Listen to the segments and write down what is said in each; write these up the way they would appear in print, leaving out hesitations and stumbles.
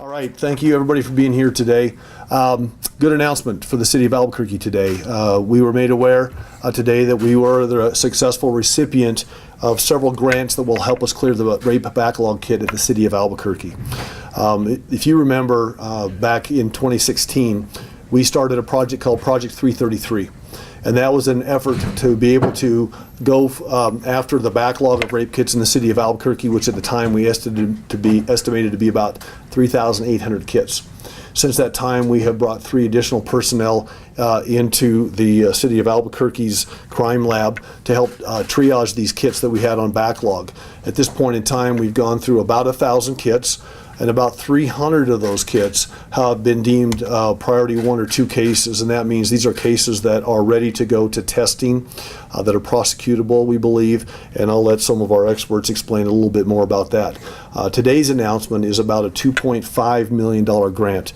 right, thank you everybody for being here today. Good announcement for the city of Albuquerque today. We were made aware today that we were the successful recipient of several grants that will help us clear the rape backlog kit at the city of Albuquerque. If you remember, back in 2016, we started a project called Project 333. And that was an effort to be able to go after the backlog of rape kits in the city of Albuquerque, which at the time we estimated to be about 3,800 kits. Since that time, we have brought 3 additional personnel into the city of Albuquerque's crime lab to help triage these kits that we had on backlog. At this point in time, we've gone through about 1,000 kits, and about 300 of those kits have been deemed priority 1 or 2 cases, and that means these are cases that are ready to go to testing, that are prosecutable, we believe, and I'll let some of our experts explain a little bit more about that. Today's announcement is about a $2.5 million grant.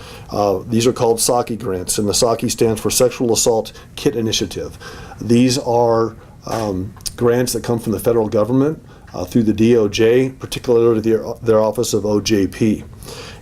These are called SAKI grants, and the SAKI stands for Sexual Assault Kit Initiative. These are grants that come from the federal government, through the DOJ, particularly their Office of OJP.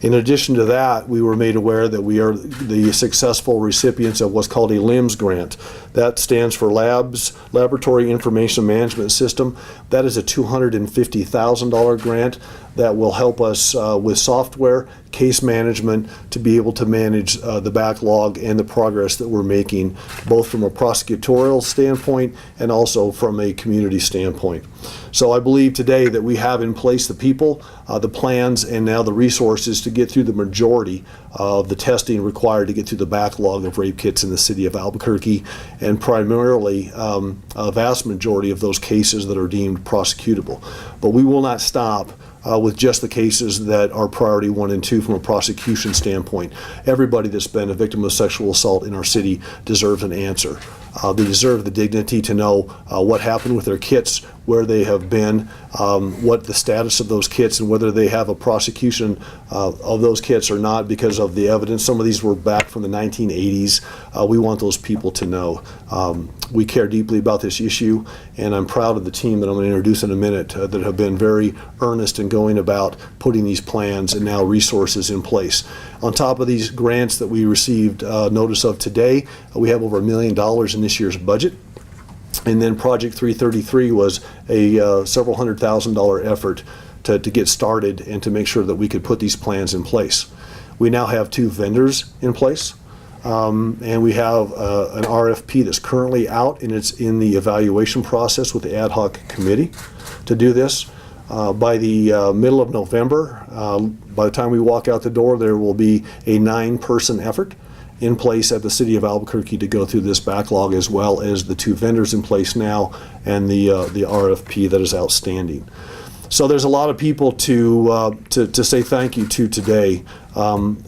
In addition to that, we were made aware that we are the successful recipients of what's called a LIMS grant. That stands for Laboratory Information Management System. That is a $250,000 grant that will help us with software, case management, to be able to manage the backlog and the progress that we're making, both from a prosecutorial standpoint and also from a community standpoint. So I believe today that we have in place the people, the plans, and now the resources to get through the majority of the testing required to get through the backlog of rape kits in the city of Albuquerque, and primarily a vast majority of those cases that are deemed prosecutable. But we will not stop with just the cases that are priority 1 and 2 from a prosecution standpoint. Everybody that's been a victim of sexual assault in our city deserves an answer. They deserve the dignity to know what happened with their kits, where they have been, what the status of those kits, and whether they have a prosecution of those kits or not because of the evidence. Some of these were back from the 1980s. We want those people to know. We care deeply about this issue, and I'm proud of the team that I'm going to introduce in a minute that have been very earnest in going about putting these plans and now resources in place. On top of these grants that we received notice of today, we have over $1 million in this year's budget. And then Project 333 was a several $100,000 effort to get started and to make sure that we could put these plans in place. We now have 2 vendors in place, and we have an RFP that's currently out, and it's in the evaluation process with the ad hoc committee to do this. By the middle of November, by the time we walk out the door, there will be a 9-person effort in place at the city of Albuquerque to go through this backlog, as well as the 2 vendors in place now and the RFP that is outstanding. So there's a lot of people to say thank you to today.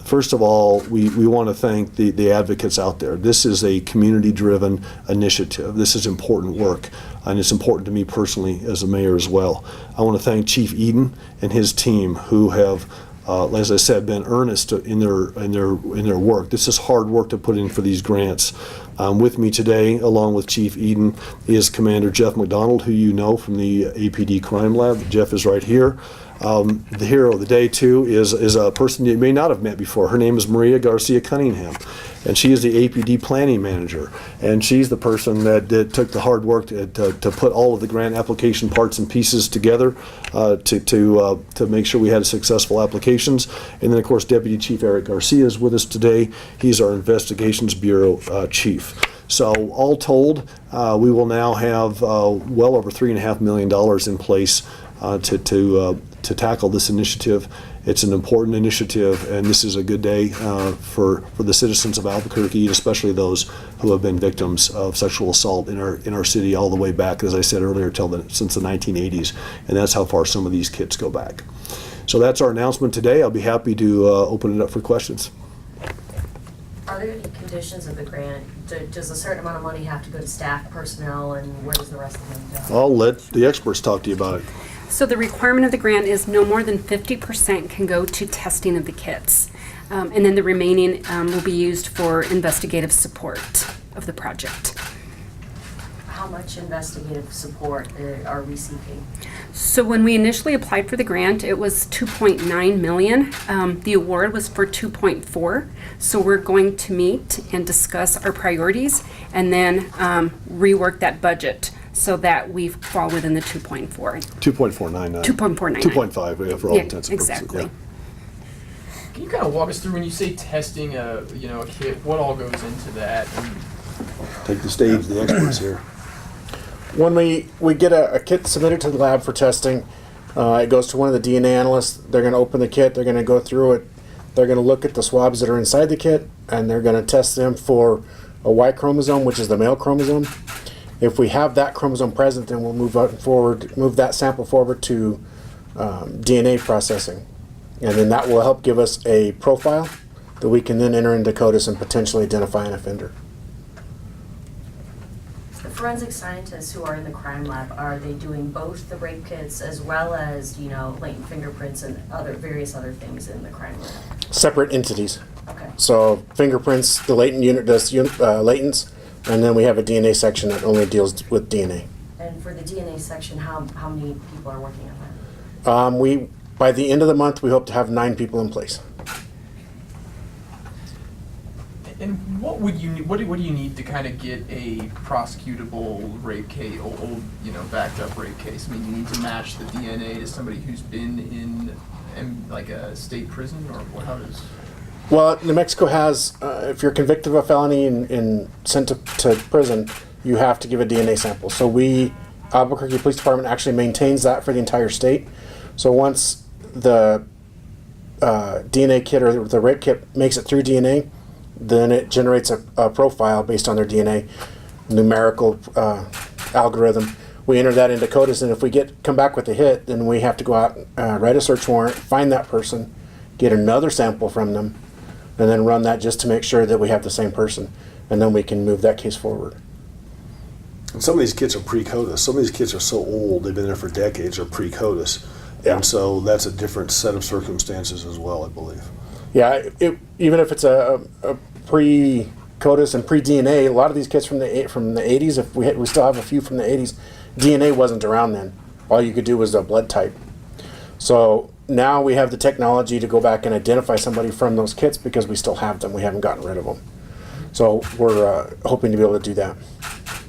First of all, we want to thank the advocates out there. This is a community-driven initiative. This is important work, and it's important to me personally as a mayor as well. I want to thank Chief Eden and his team, who have as I said, been earnest in their work. This is hard work to put in for these grants. With me today, along with Chief Eden, is Commander Jeff McDonald, who you know from the APD Crime Lab. Jeff is right here. The hero of the day, too, is a person you may not have met before. Her name is Maria Garcia Cunningham, and she is the APD Planning Manager. And she's the person that took the hard work to put all of the grant application parts and pieces together to make sure we had successful applications. And then, of course, Deputy Chief Eric Garcia is with us today. He's our Investigations Bureau Chief. So all told, we will now have well over $3.5 million in place to tackle this initiative. It's an important initiative, and this is a good day for the citizens of Albuquerque, especially those who have been victims of sexual assault in our city all the way back, as I said earlier, since the 1980s, and that's how far some of these kits go back. So that's our announcement today. I'll be happy to open it up for questions. Are there any conditions of the grant? Does a certain amount of money have to go to staff, personnel, and where does the rest of the money go? I'll let the experts talk to you about it. So the requirement of the grant is no more than 50% can go to testing of the kits. And then the remaining will be used for investigative support of the project. How how much investigative support are we seeking? So when we initially applied for the grant, it was 2.9 million. The award was for 2.4. So we're going to meet and discuss our priorities and then rework that budget so that we fall within the 2.4. 2.499. 2.499. 2.5, yeah, for all Yeah, intents and purposes. exactly. Yeah. Can you kind of walk us through when you say testing a kit, what all goes into that? And Take the stage, the experts here. When we get a kit submitted to the lab for testing, it goes to one of the DNA analysts. They're going to open the kit, they're going to go through it, they're going to look at the swabs that are inside the kit, and they're going to test them for a Y chromosome, which is the male chromosome. If we have that chromosome present, then we'll move that sample forward to DNA processing. And then that will help give us a profile that we can then enter into CODIS and potentially identify an offender. The forensic scientists who are in the crime lab, are they doing both the rape kits as well as, latent fingerprints and various other things in the crime lab? Separate entities. Okay. So fingerprints, the latent unit does latents, and then we have a DNA section that only deals with DNA. And for the DNA section, how many people are working on that? By the end of the month, we hope to have 9 people in place. And what would you what do you need to kind of get a prosecutable rape case, old backed up rape case? I mean, you need to match the DNA to somebody who's been in like a state prison, or how does? Well, New Mexico has, if you're convicted of a felony and sent to prison, you have to give a DNA sample. So Albuquerque Police Department actually maintains that for the entire state. So once the DNA kit or the rape kit makes it through DNA, then it generates a profile based on their DNA, numerical algorithm. We enter that into CODIS, and if we come back with a hit, then we have to go out, write a search warrant, find that person, get another sample from them, and then run that just to make sure that we have the same person, and then we can move that case forward. And some of these kits are pre-CODIS. Some of these kits are so old, they've been there for decades, are pre-CODIS. Yeah. And so that's a different set of circumstances as well, I believe. Yeah, even if it's a pre-CODIS and pre-DNA, a lot of these kits from the 80s, if we still have a few from the 80s, DNA wasn't around then. All you could do was a blood type. So now we have the technology to go back and identify somebody from those kits because we still have them. We haven't gotten rid of them. So we're hoping to be able to do that.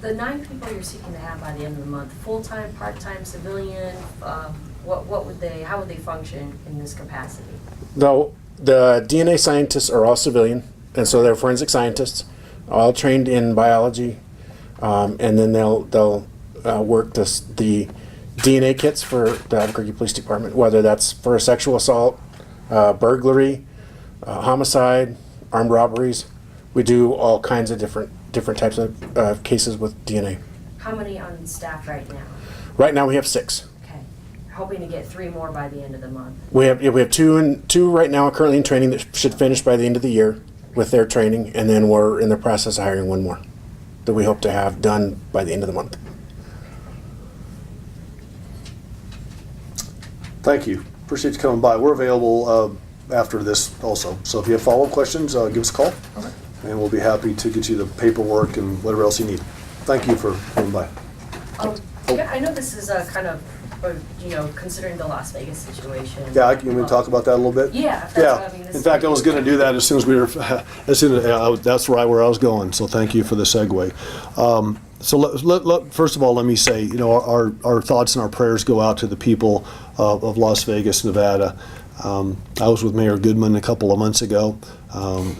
The 9 people you're seeking to have by the end of the month, full-time, part-time, civilian, how would they function in this capacity? Though the DNA scientists are all civilian, and so they're forensic scientists, all trained in biology, and then they'll work the DNA kits for the Albuquerque Police Department, whether that's for a sexual assault, burglary, homicide, armed robberies. We do all kinds of different types of cases with DNA. How many on staff right now? Right now we have 6. Okay. Hoping to get 3 more by the end of the month. We have 2 right now currently in training that should finish by the end of the year with their training, and then we're in the process of hiring 1 more that we hope to have done by the end of the month. Thank you. Appreciate you coming by. We're available after this also. So if you have follow-up questions, give us a call. Okay. And we'll be happy to get you the paperwork and whatever else you need. Thank you for coming by. Yeah, I know this is kind of, considering the Las Vegas situation. Yeah, you want me to talk about that a little bit? Yeah. In fact, I was going to do that as soon as we were, that's right where I was going, so thank you for the segue. So first of all, let me say, our thoughts and our prayers go out to the people of Las Vegas, Nevada. I was with Mayor Goodman a couple of months ago.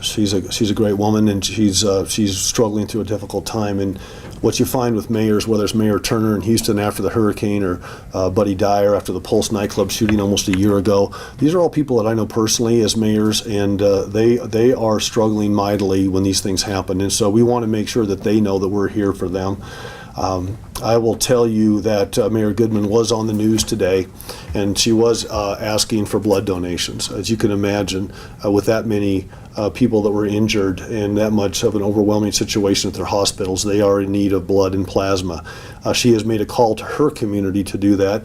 She's a great woman, and she's struggling through a difficult time. And what you find with mayors, whether it's Mayor Turner in Houston after the hurricane, or Buddy Dyer after the Pulse nightclub shooting almost a year ago, these are all people that I know personally as mayors, and they are struggling mightily when these things happen. And so we want to make sure that they know that we're here for them. I will tell you that Mayor Goodman was on the news today, and she was asking for blood donations. As you can imagine, with that many people that were injured and that much of an overwhelming situation at their hospitals, they are in need of blood and plasma. She has made a call to her community to do that.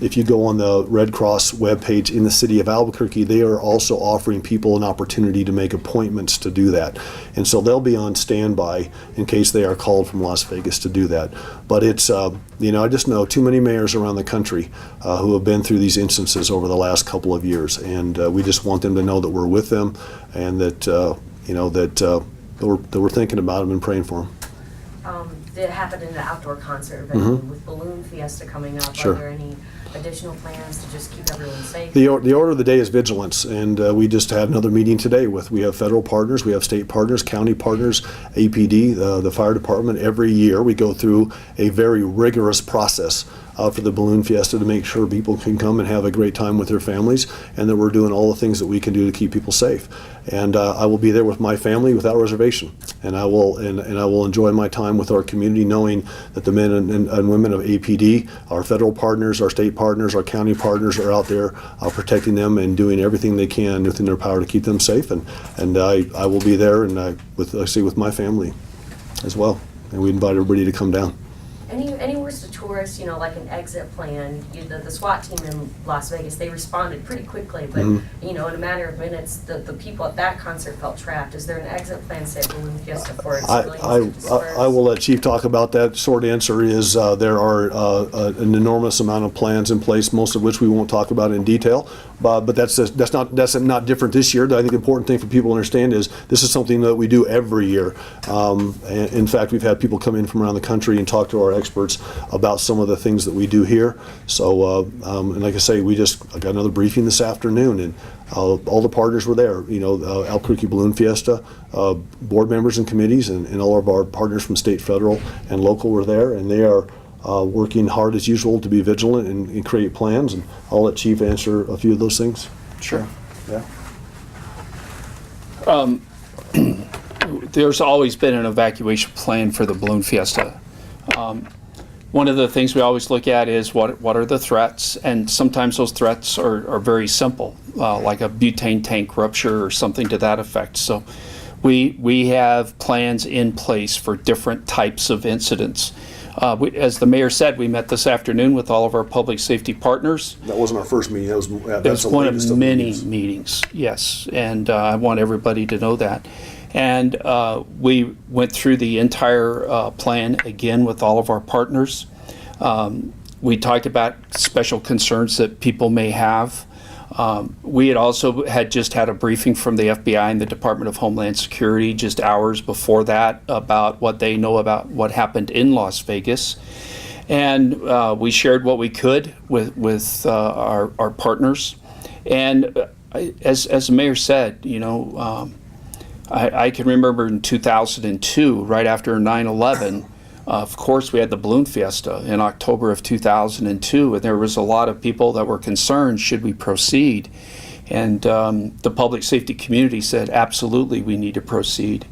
If you go on the Red Cross webpage in the city of Albuquerque, they are also offering people an opportunity to make appointments to do that. And so they'll be on standby in case they are called from Las Vegas to do that. But it's, you know, I just know too many mayors around the country who have been through these instances over the last couple of years. And we just want them to know that we're with them and that, you know, that we're thinking about them and praying for them. It happened in an outdoor concert venue with Balloon Fiesta coming up. Sure. Are there any additional plans to just keep everyone safe? The order of the day is vigilance, and we just had another meeting today we have federal partners, we have state partners, county partners, APD, the fire department. Every year we go through a very rigorous process for the Balloon Fiesta to make sure people can come and have a great time with their families, and that we're doing all the things that we can do to keep people safe. And I will be there with my family without reservation, and I will enjoy my time with our community, knowing that the men and women of APD, our federal partners, our state partners, our county partners are out there protecting them and doing everything they can within their power to keep them safe. And I will be there, and with my family as well. And we invite everybody to come down. Any words to tourists, you know, like an exit plan? The SWAT team in Las Vegas, they responded pretty quickly, but you know, in a matter of minutes, the people at that concert felt trapped. Is there an exit plan, say, at Balloon Fiesta for civilians to disperse? I will let Chief talk about that. Short answer is there are an enormous amount of plans in place, most of which we won't talk about in detail. But that's not different this year. I think the important thing for people to understand is this is something that we do every year. In fact, we've had people come in from around the country and talk to our experts about some of the things that we do here. So, and like I say, I got another briefing this afternoon, and all the partners were there. You know, Albuquerque Balloon Fiesta, board members and committees, and all of our partners from state, federal, and local were there, and they are working hard as usual to be vigilant and create plans. And I'll let Chief answer a few of those things. Sure. Yeah. There's always been an evacuation plan for the Balloon Fiesta. One of the things we always look at is what are the threats, and sometimes those threats are very simple, like a butane tank rupture or something to that effect. So we have plans in place for different types of incidents. As the mayor said, we met this afternoon with all of our public safety partners. That wasn't our first meeting. That was one of many meetings, yes, and I want everybody to know that. And we went through the entire plan again with all of our partners. We talked about special concerns that people may have. We had also just had a briefing from the FBI and the Department of Homeland Security just hours before that about what they know about what happened in Las Vegas. And we shared what we could with our partners. And as the mayor said, you know, I can remember in 2002, right after 9/11, of course, we had the Balloon Fiesta in October of 2002, and there was a lot of people that were concerned, should we proceed? And the public safety community said, absolutely, we need to proceed.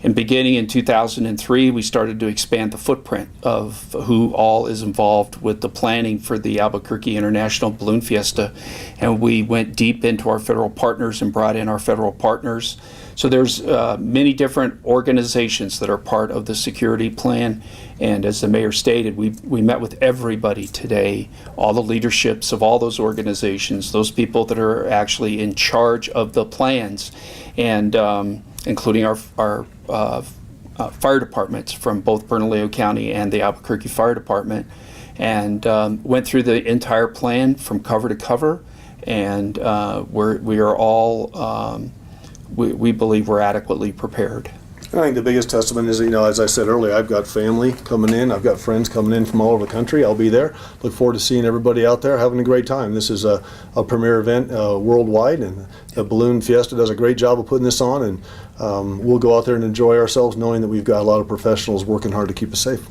And beginning in 2003, we started to expand the footprint of who all is involved with the planning for the Albuquerque International Balloon Fiesta. And we went deep into our federal partners and brought in our federal partners. So there's many different organizations that are part of the security plan. And as the mayor stated, we met with everybody today, all the leaderships of all those organizations, those people that are actually in charge of the plans, and including our fire departments from both Bernalillo County and the Albuquerque Fire Department, and went through the entire plan from cover to cover. And we are all, we believe we're adequately prepared. I think the biggest testament is, you know, as I said earlier, I've got family coming in, I've got friends coming in from all over the country. I'll be there. Look forward to seeing everybody out there having a great time. This is a premier event worldwide, and the Balloon Fiesta does a great job of putting this on, and we'll go out there and enjoy ourselves knowing that we've got a lot of professionals working hard to keep us safe.